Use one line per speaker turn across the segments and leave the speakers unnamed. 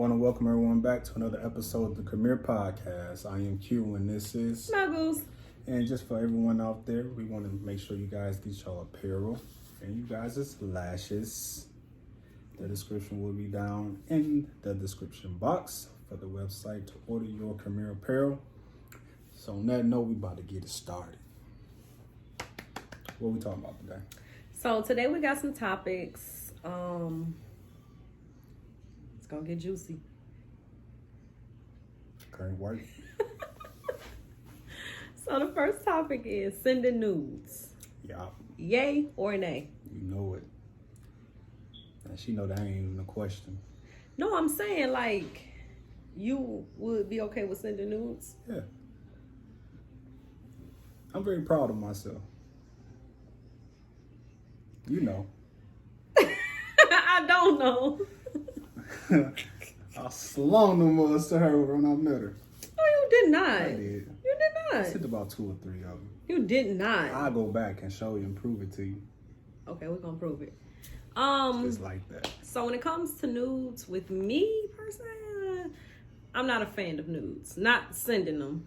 Want to welcome everyone back to another episode of the Premier Podcast. I am Q and this is
Snuggles.
And just for everyone out there, we want to make sure you guys get y'all apparel and you guys' lashes. The description will be down in the description box for the website to order your Premier apparel. So on that note, we about to get it started. What are we talking about today?
So today we got some topics. It's gonna get juicy.
Can't wait.
So the first topic is sending nudes.
Yeah.
Yay or nay?
You know it. And she know that ain't even a question.
No, I'm saying like you would be okay with sending nudes.
Yeah. I'm very proud of myself. You know.
I don't know.
I slung them mugs to her when I met her.
Oh, you did not.
I did.
You did
I
not.
sent about 2 or 3 of them.
You did not.
I'll go back and show you and prove it to you.
Okay, we're gonna prove it.
Just like that.
So when it comes to nudes, with me personally, I'm not a fan of nudes. Not sending them.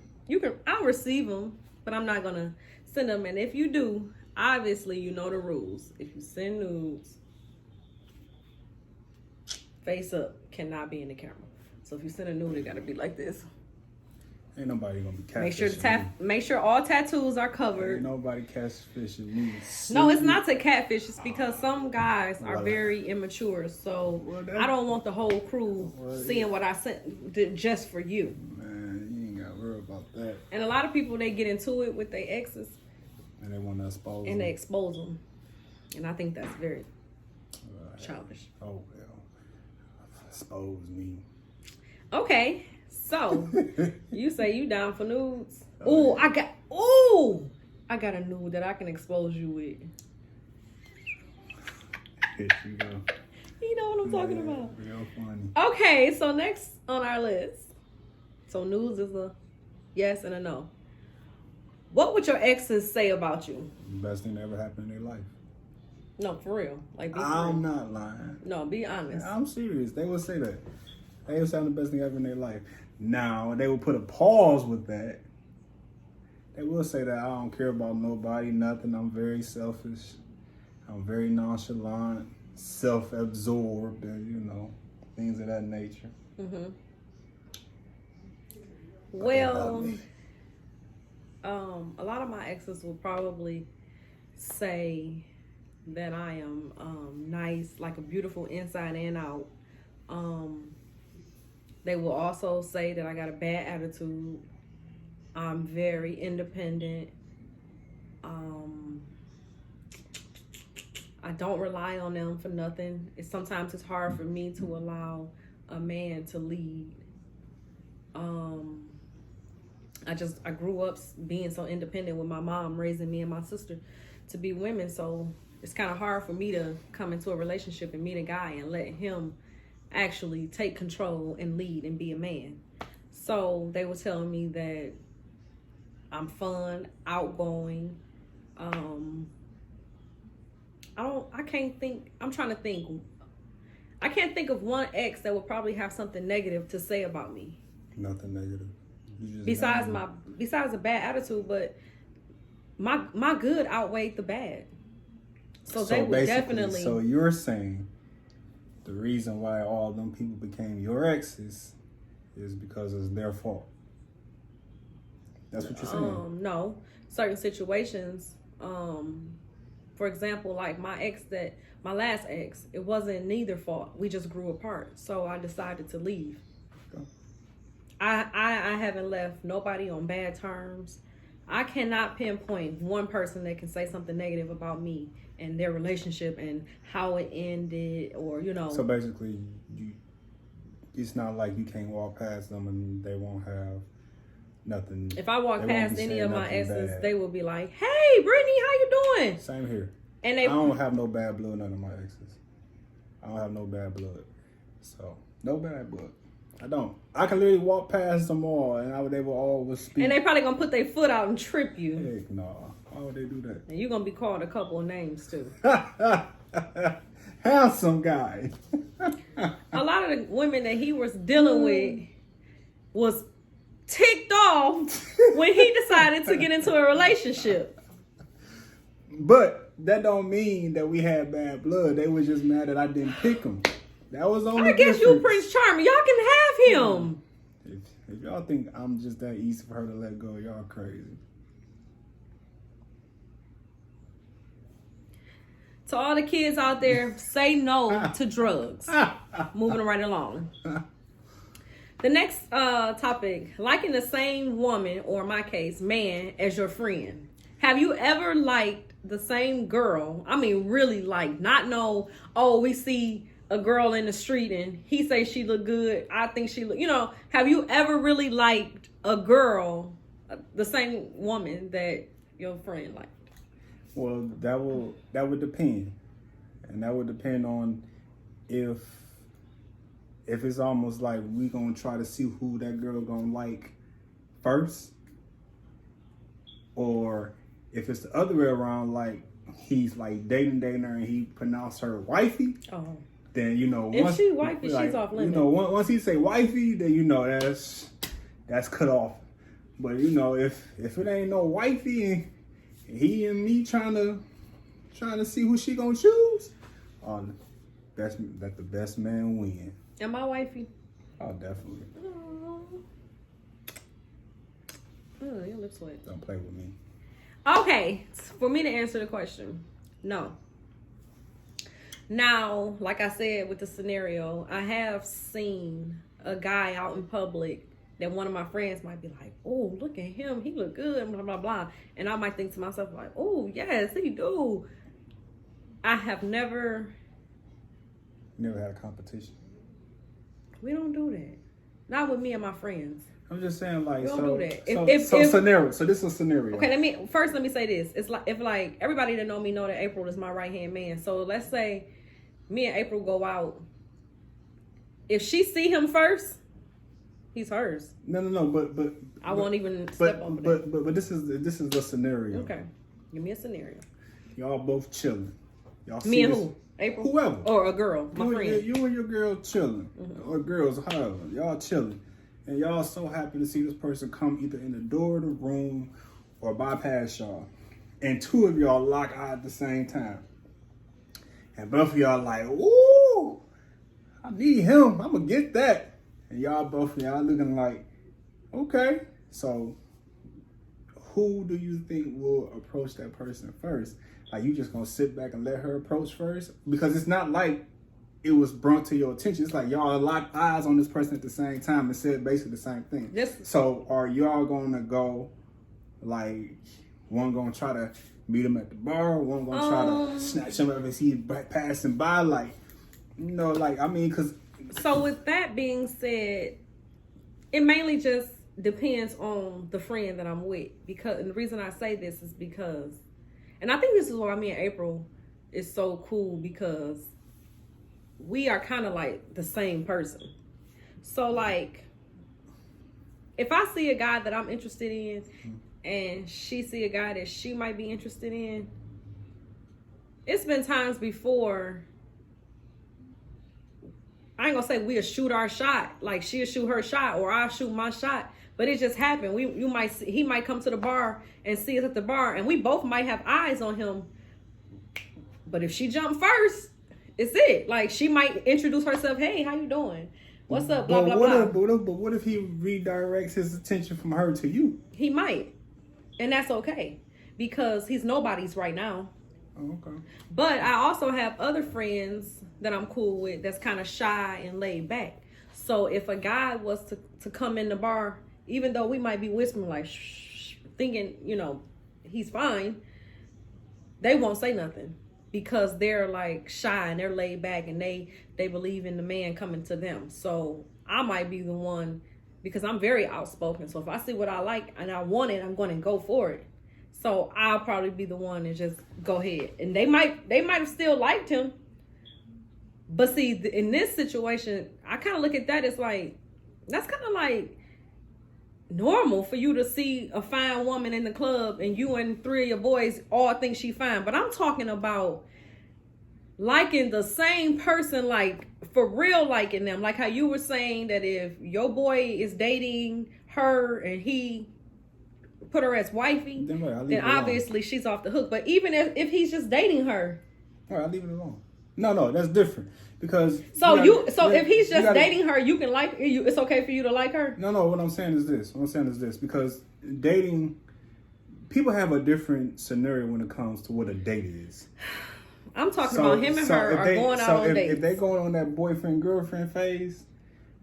I'll receive them, but I'm not gonna send them. And if you do, obviously you know the rules. If you send nudes, face up, cannot be in the camera. So if you send a nude, it gotta be like this.
Ain't nobody gonna be catfishing
Make sure all tattoos are
me.
covered.
Ain't nobody catfishing me.
No, it's not to catfish. It's because some guys are very immature. So I don't want the whole crew seeing what I sent just for you.
Man, you ain't gotta worry about that.
And a lot of people, they get into it with their exes.
And they want to expose
And
them.
they expose them. And I think that's very childish.
Oh, well. Expose me.
Okay, so you say you down for nudes.
Oh,
I got a nude that I can expose you with.
Here you go.
You know what I'm talking about.
Real funny.
Okay, so next on our list. So nudes is a yes and a no. What would your exes say about you?
The best thing that ever happened in their life.
No, for real. Like, be
I'm
real.
not lying.
No, be honest.
I'm serious. They will say that. They will say I'm the best thing ever in their life. Now, they will put a pause with that. They will say that I don't care about nobody, nothing. I'm very selfish. I'm very nonchalant, self-absorbed, and, things of that nature.
Mm-hmm. Well, a lot of my exes will probably say that I am nice, like a beautiful inside and out. They will also say that I got a bad attitude. I'm very independent. I don't rely on them for nothing. Sometimes it's hard for me to allow a man to lead. I grew up being so independent with my mom raising me and my sister to be women, so it's kind of hard for me to come into a relationship and meet a guy and let him actually take control and lead and be a man. So they were telling me that I'm fun, outgoing. I can't think of one ex that would probably have something negative to say about me.
Nothing negative.
Besides a bad attitude, but my good outweighed the bad. So they would definitely.
So you're saying the reason why all them people became your exes is because it's their fault. That's what you're saying.
No, certain situations. For example, like my last ex, it wasn't neither fault. We just grew apart. So I decided to leave. Okay. I haven't left nobody on bad terms. I cannot pinpoint one person that can say something negative about me and their relationship and how it ended, or
So basically, it's not like you can't walk past them and they won't have nothing.
If I walk past any of my exes, they will be like, "Hey, Brittany, how you doing?"
Same here.
And
I don't have no bad blood, none of my exes. I don't have no bad blood. So, no bad blood. I don't. I can literally walk past them all and they will always speak.
And they probably gonna put their foot out and trip you.
Heck no. Why would they do that?
And you're gonna be called a couple of names too.
Handsome guy.
a lot of the women that he was dealing with was ticked off when he decided to get into a relationship.
But that don't mean that we had bad blood. They was just mad that I didn't pick him. That was the only
I guess
difference.
you Prince Charming. Y'all can have him.
If y'all think I'm just that easy for her to let go, y'all crazy.
To all the kids out there, say no to drugs. Moving right along. The next topic, liking the same woman, or in my case, man, as your friend. Have you ever liked the same girl? I mean, really like, not know, oh, we see a girl in the street and he say she look good. I think she look, have you ever really liked a girl, the same woman that your friend liked?
Well, that would depend. And that would depend on if it's almost like we gonna try to see who that girl gonna like first, or if it's the other way around, like he's like dating her and he pronounced her wifey.
Oh,
then
if
once
she wifey, like, she's off limits.
Once he say wifey, then that's cut off. But if it ain't no wifey and he and me trying to see who she gonna choose, let the best man win.
Am I wifey?
Oh, definitely.
Oh, your lips wet.
Don't play with me.
Okay, for me to answer the question, no. Now, like I said with the scenario, I have seen a guy out in public that one of my friends might be like, oh, look at him, he look good, blah, blah, blah. And I might think to myself like, oh, yes, he do. I have never
had a competition.
We don't do that. Not with me and my friends.
I'm just saying, like,
we don't do that.
Scenario. So this is a scenario.
Okay, let me say this. It's like, if like everybody that know me know that April is my right hand man. So let's say me and April go out. If she see him first, he's hers.
No. But
I won't even step on that.
But this is the scenario.
Okay, give me a scenario.
Y'all both chilling. Y'all
me and who? April?
Whoever.
Or a girl, my friend.
You and your girl chilling. Mm-hmm. Or girls, however. Y'all chilling. And y'all so happy to see this person come either in the door of the room or bypass y'all. And two of y'all lock eyes at the same time. And both of y'all like, ooh, I need him. I'm going to get that. And y'all looking like, okay. So who do you think will approach that person first? Like, you just gonna sit back and let her approach first? Because it's not like it was brought to your attention. It's like y'all locked eyes on this person at the same time and said basically the same thing.
Yes.
So are y'all gonna go, like, one gonna try to meet him at the bar, one gonna try to snatch him up as he's passing by, like, because...
So with that being said, it mainly just depends on the friend that I'm with. And the reason I say this is because, and I think this is why me and April is so cool, because we are kind of like the same person. So like, if I see a guy that I'm interested in and she see a guy that she might be interested in, it's been times before, I ain't gonna say we'll shoot our shot, like she'll shoot her shot or I'll shoot my shot, but it just happened. He might come to the bar and see us at the bar, and we both might have eyes on him. But if she jumped first, it's it. Like, she might introduce herself. Hey, how you doing? What's up? Blah, blah, blah.
But what if he redirects his attention from her to you?
He might. And that's okay, because he's nobody's right now.
Oh, okay.
But I also have other friends that I'm cool with that's kind of shy and laid back. So if a guy was to come in the bar, even though we might be whispering like shh, thinking, he's fine, they won't say nothing, because they're like shy and they're laid back and they believe in the man coming to them. So I might be the one, because I'm very outspoken. So if I see what I like and I want it, I'm going to go for it. So I'll probably be the one to just go ahead. And they might have still liked him. But see, in this situation, I kind of look at that as like, that's kind of like normal for you to see a fine woman in the club and you and three of your boys all think she fine. But I'm talking about liking the same person like for real liking them. Like how you were saying that if your boy is dating her and he put her as wifey, then obviously she's off the hook. But even if he's just dating her,
all right, I'll leave it alone. No, that's different because
if he's just dating her, you can like you. It's okay for you to like her.
No. What I'm saying is this because dating, people have a different scenario when it comes to what a date is.
I'm talking about him and her are going out on dates.
If they going on that boyfriend girlfriend phase,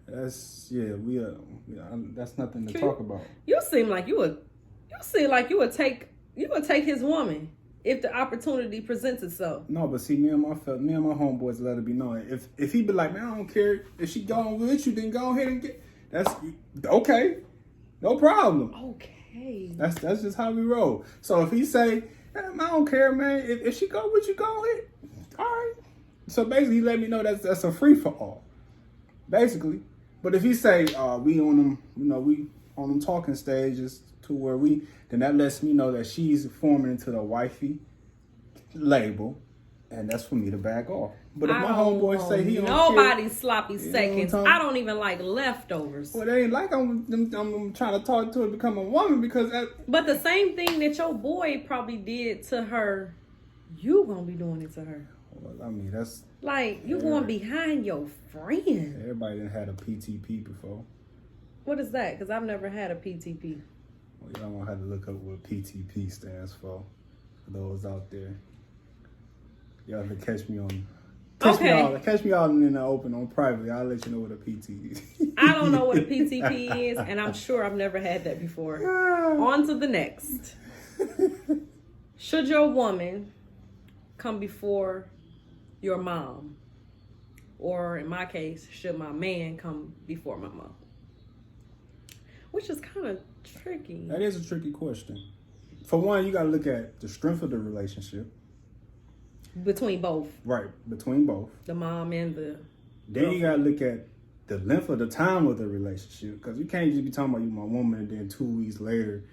that's that's nothing to talk about.
You seem like you would take his woman if the opportunity presents itself.
No, but see, me and my homeboys let it be known. If he be like, man, I don't care if she going with you, then go ahead and get. That's okay, no problem.
Okay.
That's just how we roll. So if he say, I don't care, man. If she go with you, go ahead. All right. So basically, he let me know that's a free for all. Basically, but if he say, we on them, we on them talking stages to where then that lets me know that she's forming into the wifey label, and that's for me to back off. But if my homeboy say he don't
nobody's sloppy seconds, I don't even like leftovers.
Well, they ain't like I'm trying to talk to her to become a woman because.
But the same thing that your boy probably did to her, you gonna be doing it to her.
Well, I mean that's
like you going behind your friend.
Everybody done had a PTP before.
What is that? Because I've never had a PTP.
Well, you don't have to look up what PTP stands for those out there. Y'all can catch me on. Catch me out in the open on privately. I'll let you know what a PT is.
I don't know what a PTP is, and I'm sure I've never had that before. On to the next. Should your woman come before your mom? Or in my case, should my man come before my mom? Which is kind of tricky.
That is a tricky question. For one, you got to look at the strength of the relationship.
Between both.
Right, between both.
The mom and the
Then girlfriend. You got to look at the length of the time of the relationship. Because you can't just be talking about you my woman and then 2 weeks later,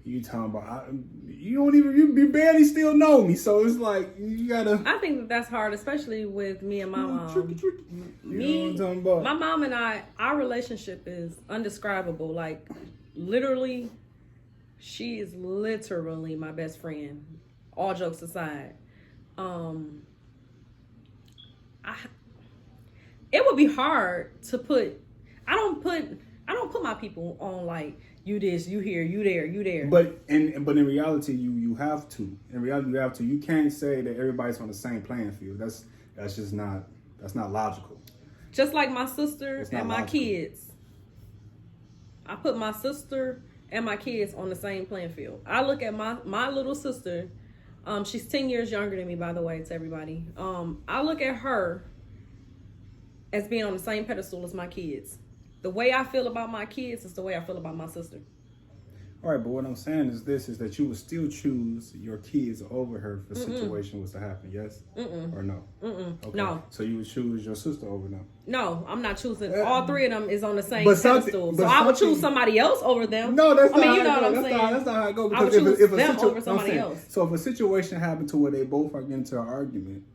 you talking about, you barely still know me. So it's like, you got to.
I think that's hard, especially with me and my mom.
Tricky. You know what I'm talking about?
My mom and I, our relationship is undescribable. Like, literally, she is literally my best friend. All jokes aside. It would be hard to put. I don't put my people on like you this, you here, you there, you there.
But in reality, you have to. In reality, you have to. You can't say that everybody's on the same playing field. That's just not. That's not logical.
Just like my sister and my kids. I put my sister and my kids on the same playing field. I look at my little sister. She's 10 years younger than me, by the way, to everybody. I look at her as being on the same pedestal as my kids. The way I feel about my kids is the way I feel about my sister.
All right, but what I'm saying is that you would still choose your kids over her if the situation was to happen, yes? Or no? Okay.
No.
So you would choose your sister over them?
No, I'm not choosing. All three of them is on the same pedestal. So I would choose somebody else over them.
No, that's not
how
you know
what I'm saying.
That's not how it goes.
I would choose them over somebody else.
So if a situation happened to where they both are getting into an argument,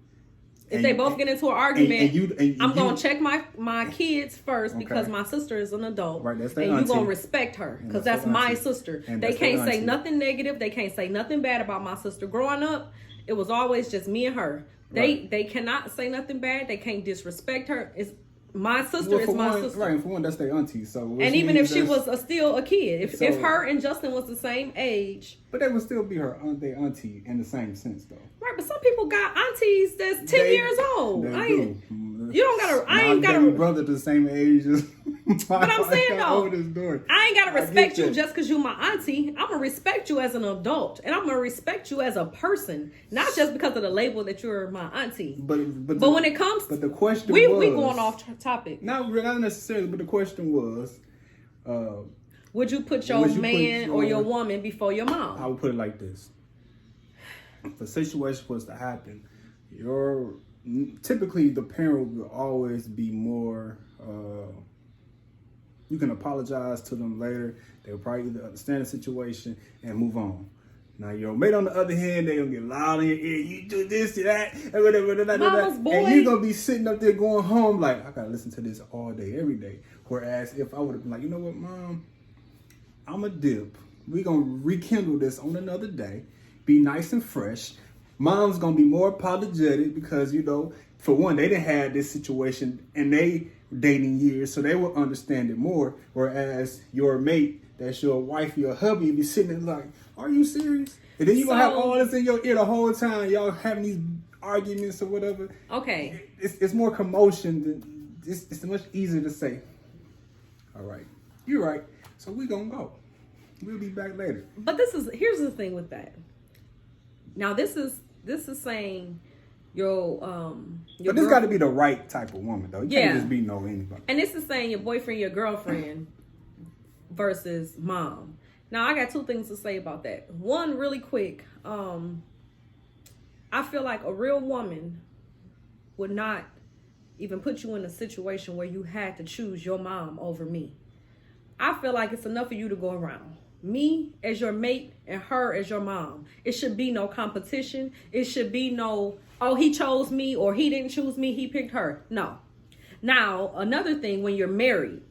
if they both get into an argument, I'm going to check my kids first because my sister is an adult.
Right, that's
and you're going to respect her because that's my sister. They can't say nothing negative. They can't say nothing bad about my sister. Growing up, it was always just me and her. They cannot say nothing bad. They can't disrespect her. My sister is my sister.
Right, and for one, that's their auntie. So
and even if she was still a kid, if her and Justin was the same age.
But they would still be their auntie in the same sense, though.
Right, but some people got aunties that's 10 years old.
You
don't gotta. I ain't gotta.
My brother the same age as.
But I'm saying though, I ain't gotta respect you just because you my auntie. I'm gonna respect you as an adult, and I'm gonna respect you as a person, not just because of the label that you're my auntie. But when it comes,
but the question
we going off topic.
Not necessarily, but the question was,
would you put your man or your woman before your mom?
I would put it like this: if a situation was to happen, typically the parent will always be more. You can apologize to them later. They'll probably either understand the situation and move on. Now your mate on the other hand, they gonna get loud in your ear. You do this, you that, and
Mama's boy.
and you gonna be sitting up there going home like, I gotta listen to this all day, every day. Whereas if I would have been like, you know what, Mom, I'm a dip. We gonna rekindle this on another day. Be nice and fresh. Mom's gonna be more apologetic because, you know, for one, they didn't have this situation in they dating years, so they will understand it more. Whereas your mate, that's your wife, your hubby, be sitting there like, are you serious? And then you gonna have all this in your ear the whole time. Y'all having these arguments or whatever.
Okay.
It's more commotion than it's much easier to say, all right, you're right. So we gonna go. We'll be back later.
But here's the thing with that. Now this is saying your
but this got to be the right type of woman though. You can't just be anybody.
And this is saying your boyfriend, your girlfriend versus mom. Now I got two things to say about that. One, really quick, I feel like a real woman would not even put you in a situation where you had to choose your mom over me. I feel like it's enough for you to go around. Me as your mate and her as your mom. It should be no competition. It should be no, oh, he chose me or he didn't choose me, he picked her. No. Now, another thing, when you're married,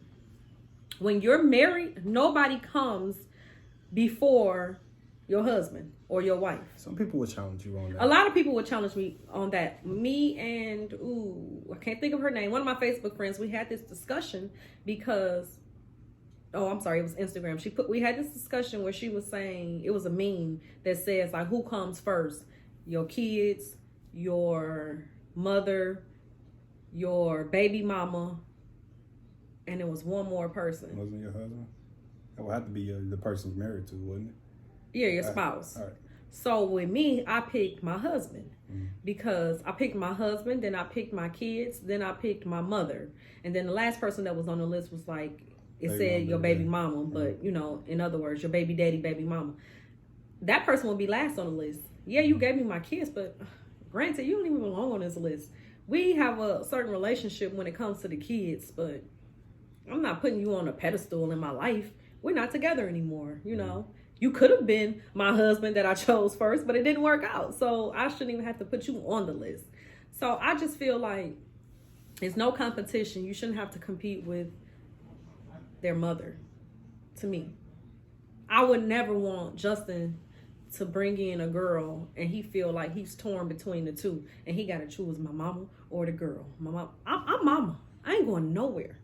nobody comes before your husband or your wife.
Some people would challenge you on that.
A lot of people would challenge me on that. Me and, I can't think of her name. One of my Facebook friends, we had this discussion because, oh, I'm sorry, it was Instagram. We had this discussion where she was saying, it was a meme that says, like, who comes first? Your kids, your mother, your baby mama, and it was one more person.
Wasn't your husband? That would have to be the person you're married to, wouldn't it?
Yeah, your spouse.
All right.
So with me, I picked my husband because I picked my husband, then I picked my kids, then I picked my mother. And then the last person that was on the list was like, said your baby mama, but you know, in other words, your baby daddy, baby mama. That person will be last on the list. Yeah, you gave me my kids, but granted, you don't even belong on this list. We have a certain relationship when it comes to the kids, but I'm not putting you on a pedestal in my life. We're not together anymore, you know. You could have been my husband that I chose first, but it didn't work out. So I shouldn't even have to put you on the list. So I just feel like it's no competition. You shouldn't have to compete with their mother, to me. I would never want Justin to bring in a girl and he feel like he's torn between the two and he got to choose my mama or the girl. I'm mama. I ain't going nowhere.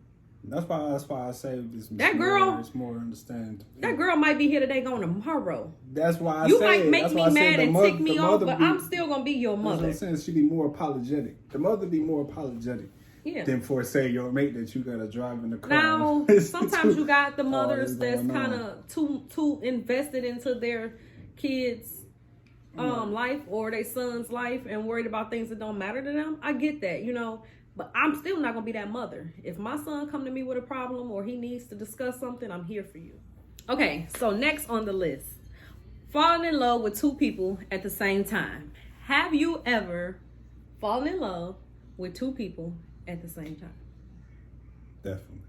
That's why I say this.
That girl,
it's more understanding.
That girl might be here today, going tomorrow.
That's why
you might make me mad and tick me off, but I'm still gonna be your mother.
That's what I'm saying. She'd be more apologetic. The mother be more apologetic.
Yeah.
Than for say your mate that you gotta drive in the car.
Now sometimes you got the mothers that's kind of too invested into their kids' life or their son's life and worried about things that don't matter to them. I get that, you know. But I'm still not going to be that mother. If my son come to me with a problem or he needs to discuss something, I'm here for you. Okay, so next on the list. Falling in love with two people at the same time. Have you ever fallen in love with two people at the same time?
Definitely.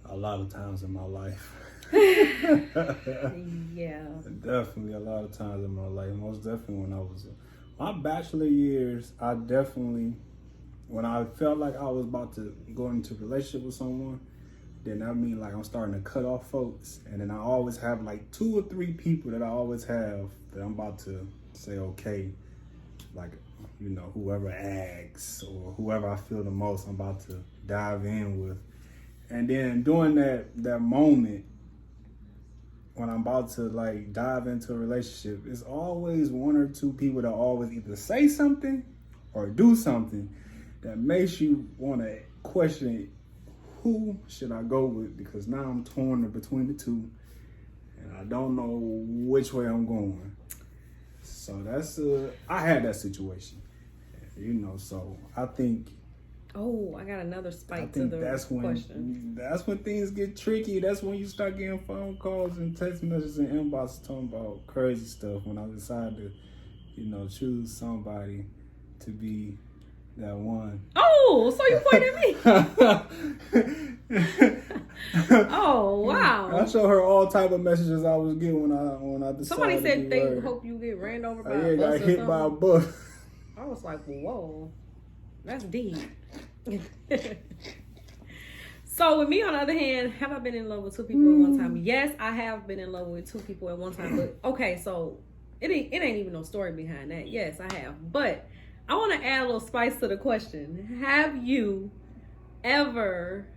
A lot of times in my life.
Yeah.
Definitely a lot of times in my life. Most definitely when I was... My bachelor years, I definitely... When I felt like I was about to go into a relationship with someone, then that mean like I'm starting to cut off folks. And then I always have like 2 or 3 people that I always have that I'm about to say, okay, like, you know, whoever asks or whoever I feel the most, I'm about to dive in with. And then during that moment, when I'm about to like dive into a relationship, it's always 1 or 2 people that always either say something or do something that makes you want to question who should I go with, because now I'm torn between the two and I don't know which way I'm going. So that's I had that situation, you know. So I think.
Oh, I got another spike to the question.
That's when things get tricky. That's when you start getting phone calls and text messages and inboxes talking about crazy stuff. When I decided to, you know, choose somebody to be That one.
Oh, so you pointed at me. Oh, wow.
I showed her all type of messages I was getting when I decided.
Somebody said they
her.
hope you get ran over by
Yeah,
a bus
got
or
hit
something.
by a bus.
I was like, whoa, that's deep. So with me, on the other hand, have I been in love with two people at one time? Yes, I have been in love with two people at one time. But okay, so it ain't even no story behind that. Yes, I have. But I want to add a little spice to the question. Have you ever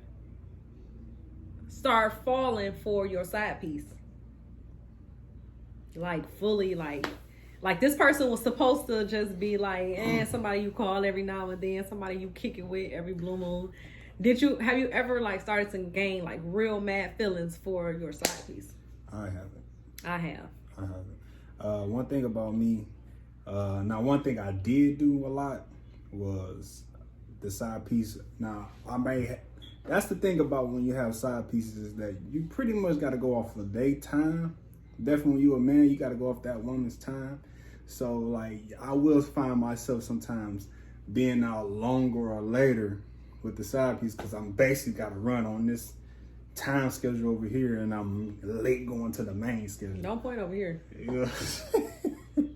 start falling for your side piece? Like fully, like this person was supposed to just be like, somebody you call every now and then, somebody you kick it with every blue moon. Have you ever like started to gain like real mad feelings for your side piece?
I haven't.
I have.
I haven't. One thing about me, now one thing I did do a lot was the side piece. Now that's the thing about when you have side pieces is that you pretty much got to go off of their time. Definitely when you a man, you got to go off that woman's time. So like I will find myself sometimes being out longer or later with the side piece because I'm basically got to run on this time schedule over here and I'm late going to the main schedule.
Don't point over here.
Yeah.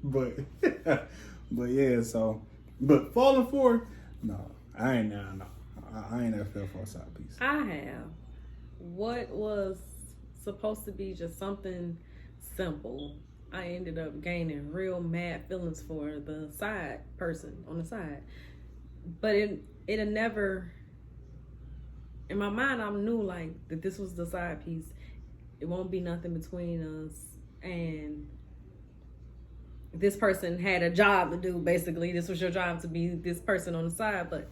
but yeah, so but falling for no, I ain't never fell for a side piece.
I have. What was supposed to be just something simple, I ended up gaining real mad feelings for the side person on the side. But it never, in my mind, I knew like that this was the side piece. It won't be nothing between us. And this person had a job to do, basically. This was your job to be this person on the side. But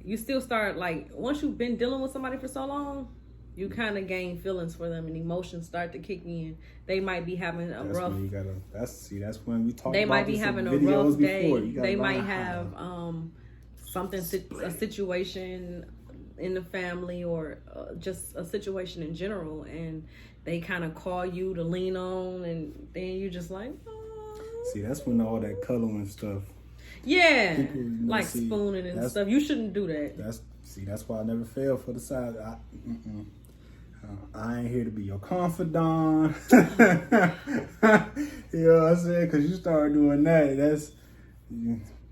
you still start, like, once you've been dealing with somebody for so long, you kind of gain feelings for them and emotions start to kick in. They might be having a rough...
That's when we talk
they
about
might be
this
having
in
a
videos
rough day.
before.
They might have a situation in the family or just a situation in general, and they kind of call you to lean on, and then you just like, oh.
See, that's when all that cuddling stuff.
Yeah,
people,
like spooning and stuff. You shouldn't do that.
That's why I never fell for the side. I ain't here to be your confidant. You know what I'm saying? Because you start doing that,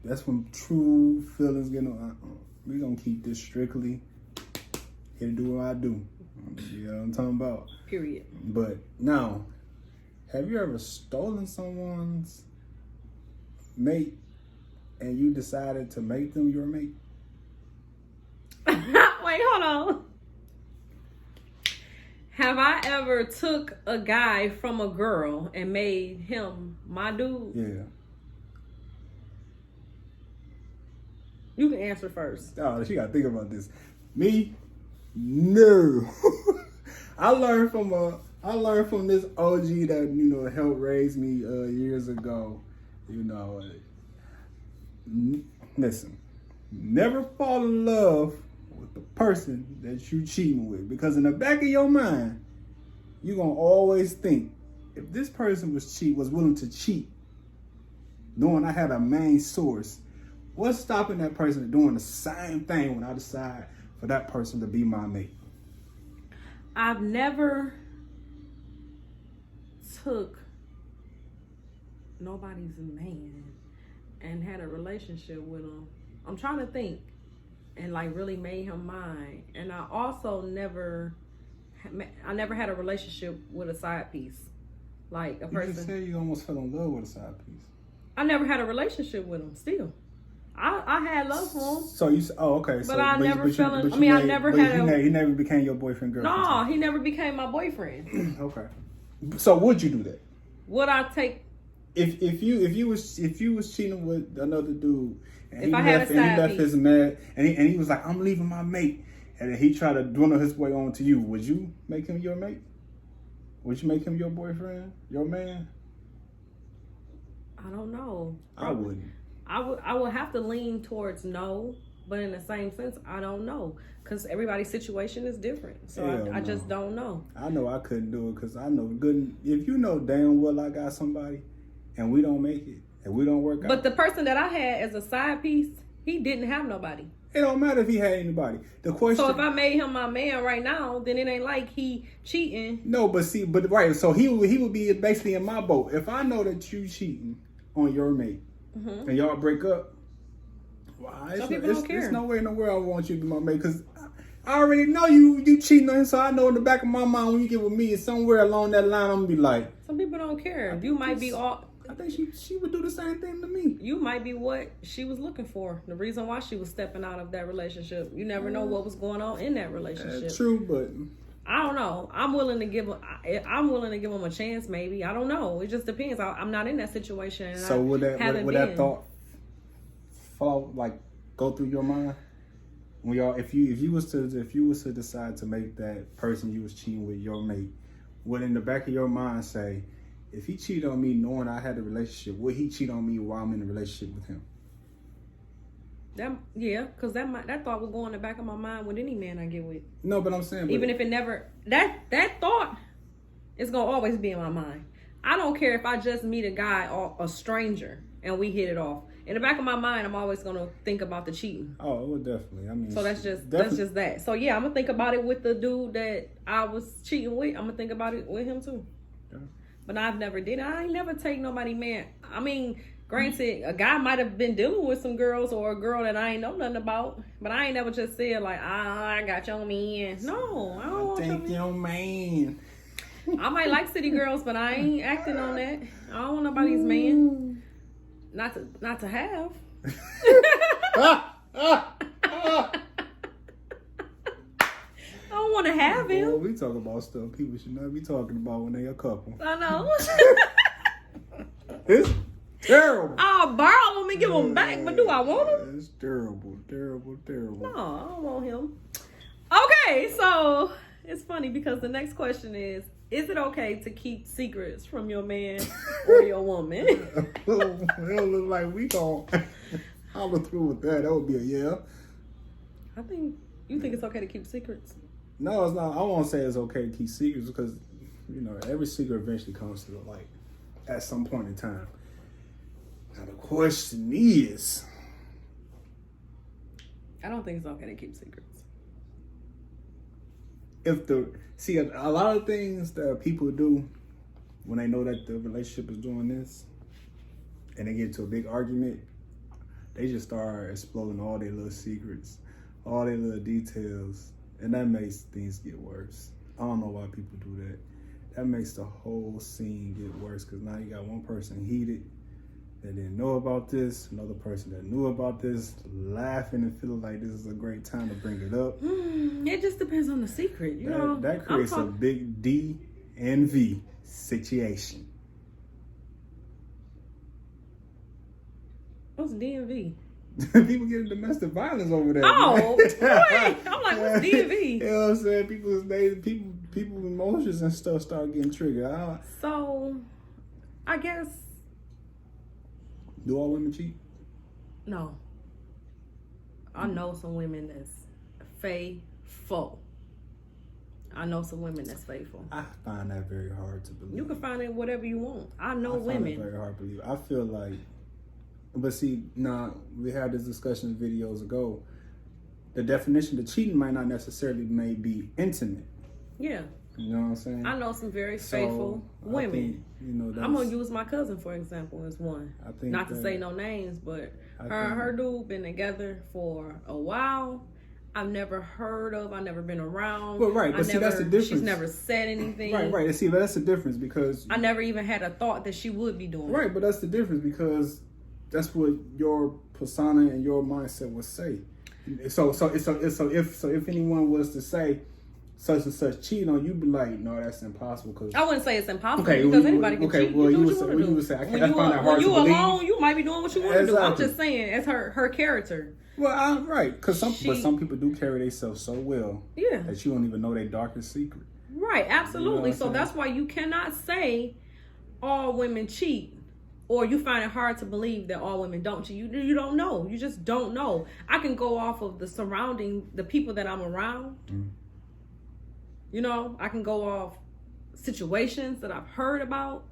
that's when true feelings get on. We gonna keep this strictly here to do what I do. You know what I'm talking about?
Period.
But now, have you ever stolen someone's mate and you decided to make them your mate?
Wait, hold on. Have I ever took a guy from a girl and made him my dude?
Yeah.
You can answer first.
Oh, she gotta think about this. Me? No. I learned from this OG that helped raise me years ago. Listen, never fall in love with the person that you cheating with, because in the back of your mind, you're gonna always think, if this person was willing to cheat, knowing I had a main source, what's stopping that person from doing the same thing when I decide for that person to be my mate?
I've never took nobody's man and had a relationship with him. I'm trying to think, and like really made him mine. And I also never had a relationship with a side piece, like a person.
You just said you almost fell in love with a side piece.
I never had a relationship with him. Still, I had love for him.
So you? Oh, okay.
But I never fell in. I mean, I never had.
He never became your boyfriend, girlfriend.
No, he never became my boyfriend.
Okay. So would you do that?
Would I take?
If you was cheating with another dude, and he left his man, and he was like, I'm leaving my mate, and then he tried to dwindle his way on to you, would you make him your mate? Would you make him your boyfriend, your man?
I don't know.
I wouldn't.
I would have to lean towards no, but in the same sense, I don't know, because everybody's situation is different. So I just don't know.
I know I couldn't do it because I know good. If you know damn well I got somebody, and we don't make it, and we don't work out.
But the person that I had as a side piece, He didn't have nobody.
It don't matter if he had anybody. The question.
So if I made him my man right now, then it ain't like he cheating.
No, but right. So he would be basically in my boat. If I know that you cheating on your mate and y'all break up, well,
Some people don't care.
There's no way in the world I want you to be my mate because I already know you cheating on him. So I know in the back of my mind when you get with me, somewhere along that line, I'm gonna be like.
Some people don't care. You might be all.
I think she would do the same thing to me.
You might be what she was looking for. The reason why she was stepping out of that relationship. You never know what was going on in that relationship.
True, but
I don't know. I'm willing to give him a chance. Maybe I don't know. It just depends. I'm not in that situation.
So would that thought go through your mind when y'all if you was to decide to make that person you was cheating with your mate, would in the back of your mind say, if he cheated on me knowing I had a relationship, would he cheat on me while I'm in a relationship with him?
Because that thought would go in the back of my mind with any man I get with.
No, but I'm saying,
even if it never that thought is gonna always be in my mind. I don't care if I just meet a guy or a stranger and we hit it off. In the back of my mind, I'm always gonna think about the cheating.
Oh, well, definitely. I mean,
so that's just that. So yeah, I'm gonna think about it with the dude that I was cheating with. I'm gonna think about it with him too. Yeah. But I've never did. I ain't never take nobody man. I mean, granted, a guy might have been dealing with some girls or a girl that I ain't know nothing about, but I ain't never just said like, I got your man. No, I don't want
your man.
I might like city girls, but I ain't acting on that. I don't want nobody's man. Not to have. I don't want to have him.
Well, we talk about stuff people should not be talking about when they a couple.
I know.
It's terrible.
I'll borrow them and give them back, but do I want them?
It's terrible, terrible, terrible.
No, I don't want him. Okay, so it's funny because the next question is it okay to keep secrets from your man or your woman?
It look like we gon' follow through with that. That would be a yeah.
You think it's okay to keep secrets?
No, it's not. I won't say it's okay to keep secrets because, every secret eventually comes to the light at some point in time. Now the question is,
I don't think it's okay to keep secrets.
A lot of things that people do when they know that the relationship is doing this and they get into a big argument, they just start exploding all their little secrets, all their little details, and that makes things get worse. I don't know why people do that. That makes the whole scene get worse because now you got one person heated that didn't know about this, another person that knew about this, laughing and feeling like this is a great time to bring it up.
It just depends on the secret,
That creates a big DNV situation.
What's DNV?
People getting domestic violence over there.
Oh, boy. I'm like, what's DNV?
You know what I'm saying? People's emotions and stuff start getting triggered.
So, I guess.
Do all women cheat?
No. I know some women that's faithful. I know some women that's faithful.
I find that very hard to believe.
You can find it whatever you want. I know women.
I find it very hard to believe. I feel like, but see, now we had this discussion videos ago. The definition of cheating might not necessarily may be intimate.
Yeah.
You know what I'm saying?
I know some very faithful women.
Think,
I'm gonna use my cousin for example as one.
I think
not to say no names, but her dude been together for a while. I've never heard of. I've never been around.
Well, right, but see, that's the difference.
She's never said anything.
Right. See, but that's the difference because
I never even had a thought that she would be doing.
Right, but that's the difference because that's what your persona and your mindset would say. So if anyone was to say such and such cheating on you, be like, no, that's impossible. Cause
I wouldn't say it's impossible because anybody can cheat.
Well, you would say I find that hard to believe.
When you alone, you might be doing what you want to do. I'm just saying, as her character.
Well, right, because some people do carry themselves so well that you don't even know their darkest secret.
Right, absolutely. So that's why you cannot say all women cheat. Or you find it hard to believe that all women don't cheat. You don't know. You just don't know. I can go off of the people that I'm around. I can go off situations that I've heard about.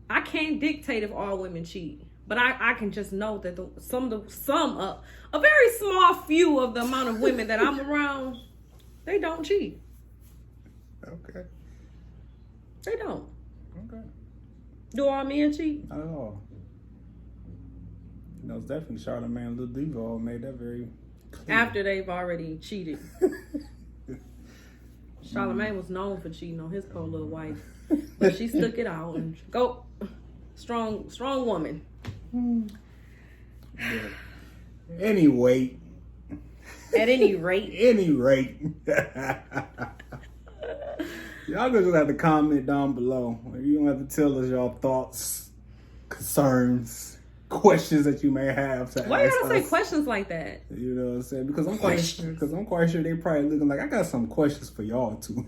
I can't dictate if all women cheat. But I can just know that a very small few of the amount of women that I'm around, they don't cheat.
Okay.
They don't.
Okay.
Do all men cheat?
Not at all. It's definitely Charlamagne Lil Duval made that very clear.
After they've already cheated. Charlamagne was known for cheating on his poor little wife. But she stuck it out and go. Strong woman.
Yeah. Anyway.
At any rate.
Y'all just have to comment down below. You don't have to tell us your thoughts, concerns, questions that you may have to
Why
ask
you gotta
us.
say questions like that?
You know what I'm saying? Because I'm quite sure they probably looking like I got some questions for y'all too.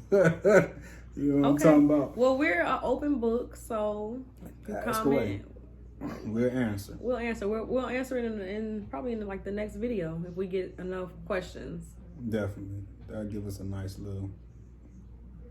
You know what I'm talking about?
Well, we're an open book, so you
Ask
comment.
away. We'll answer.
We'll answer. We'll answer it in probably in like the next video if we get enough questions.
Definitely. That'll give us a nice little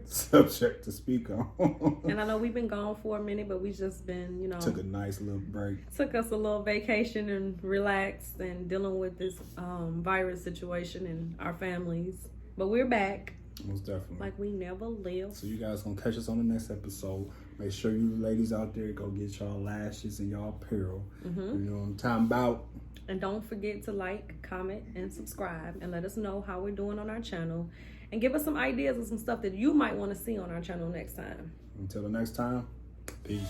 subject to speak on.
And I know we've been gone for a minute, but we just been,
took a nice little break.
Took us a little vacation and relaxed and dealing with this virus situation and our families. But we're back.
Most definitely.
Like we never left.
So you guys gonna catch us on the next episode. Make sure you ladies out there go get y'all lashes and y'all apparel. You know what I'm talking about.
And don't forget to like, comment, and subscribe, and let us know how we're doing on our channel, and give us some ideas of some stuff that you might want to see on our channel next time.
Until the next time, peace.